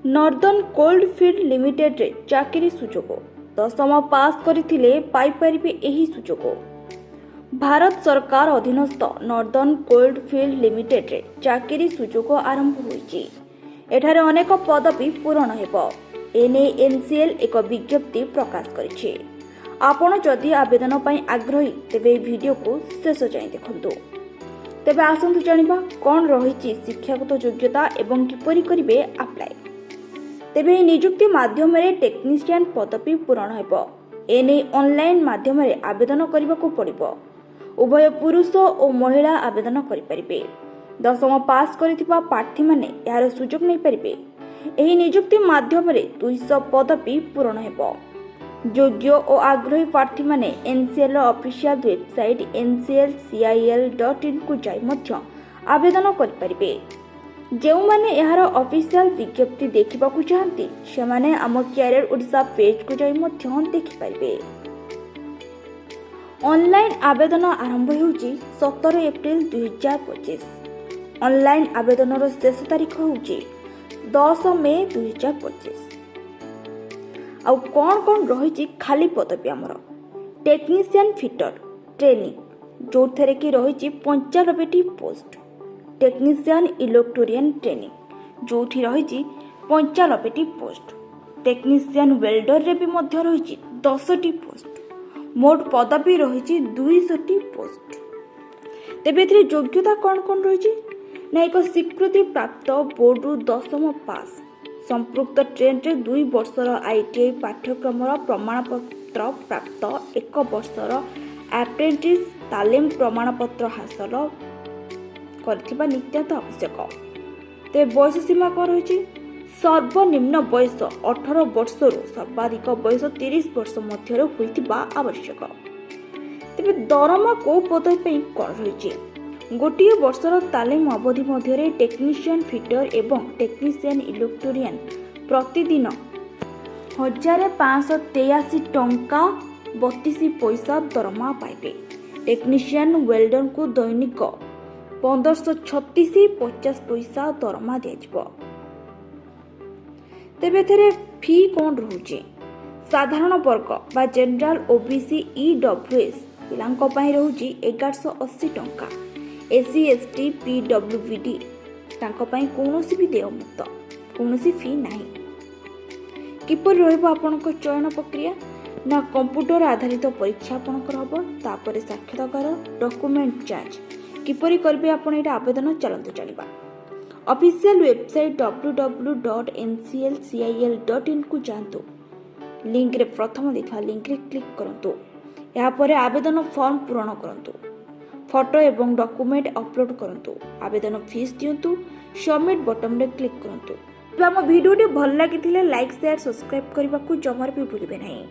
Northern coalfield limited रे चाकरी सुजोग 10ମ पास करथिले पाइपारिबे एही सुजोग। भारत सरकार अधीनस्थ नॉर्दर्न कोल्डफील्ड लिमिटेड रे चाकरी सुजोग आरंभ होईची। एठारे अनेक पदवी पूरण हेबो। एने एनसीएल एक विज्ञप्ति प्रकाश करिछि। आपण जदि आवेदन पई आग्रही तेबे वीडियो को शेष जाय देखंतु। तेबे आसंतु जानिबा कोन रहिछि शिक्षागत योग्यता एवं किपरि करिवे अप्लाई। तेबे नियुक्ति माध्यम टेक्निशियन पदवी पूरण हेबो। एने ऑनलाइन माध्यम आवेदन करबाकू पड़िबो। उभय पुरुष और महिला आवेदन करिपारिबे। 10ମ पास करिथिबा प्रार्थी माने यार सुযোগ नै परिबे। एही नियुक्ति माध्यम 200 पदवी पूरण हेबो। योग्य और आग्रही प्रार्थी माने एनसीएल ऑफिशियल वेबसाइट nclcil.in को जाई मध्य आवेदन करिपारिबे। जो माने यार ऑफिशियल विज्ञप्ति देखिबाकू चाहती से माने आम कैरियर ओडिशा पेज को जाई मध्य देखि पारिबे। ऑनलाइन आवेदन आरंभ होउची 17 एप्रिल 2025। ऑनलाइन आवेदन रो शेष तारीख होउची 10 मे 2025। आउ कोन रहिची खाली पदवी हमर टेक्निशियन फिटर ट्रेनिंग जो थरे की रहिची 95टी पोस्ट। टेक्निशियन इलेक्ट्रोनियन ट्रेनिंग जो रही 95टी पोस्ट। टेक्निशियन वेल्डर रे भी मध्य रही 10टी पोस्ट। मोट पदवी रही 200टी पोस्ट। तेबे योग्यता कौन रही ना एक स्वीकृति प्राप्त बोर्ड रु 10ମ पास संपृक्त ट्रेन रे 2 वर्षर आईटीआई पाठ्यक्रम प्रमाणपत्र प्राप्त 1 वर्षर एप्रेंटिस तालीम प्रमाणपत्र हासिल करथिबा नित्यात आवश्यक। ते बयस सीमा कौन रही सर्वनिम्न बयस 18 वर्ष रु सर्वाधिक बयस 30 वर्ष मध्य होइथिबा आवश्यक। तेबे दरमा को पदवी कौन रही गोटे वर्षर तालीम अवधि मध्य टेक्निशियन फिटर एवं टेक्निशियन इलेक्ट्रोनियन प्रतिदिन 1583 टंका 32 पैसा दरमा पाइबे। टेक्निशियन वेल्डर को दैनिक 1536 50 पैसा दरमा दिया। तेबे थेरे फी कौन रोचे साधारण वर्ग बा जनरल ओबीसी ईडब्ल्यूएस पिलांको पई रोची 1180 टंका। एससी एसटी पीडब्ल्यूडी तांको पई कोनोसी भी देय मुक्त कोनोसी फी नाही। किपर रहबो आपनको चयन प्रक्रिया ना कंप्यूटर आधारित परीक्षा आपनकर हबो। तापर साक्षात्कार डॉक्यूमेंट जांच किपरि करबे आपण एटा आवेदन चलंतु जानिबा। ऑफिशियल वेबसाइट www.nclcil.in को जानतु। लिंक रे प्रथम देखा लिंक रे क्लिक करंतु। या परे आवेदन फॉर्म पूर्ण करंतु। फोटो एवं डॉक्यूमेंट अपलोड करंतु। आवेदन फीस दियंतु। सबमिट बटन रे क्लिक करंतु। हम वीडियो भल लागिथिले लाइक शेयर सब्सक्राइब करबा को जमार भी भूलिबे नहीं।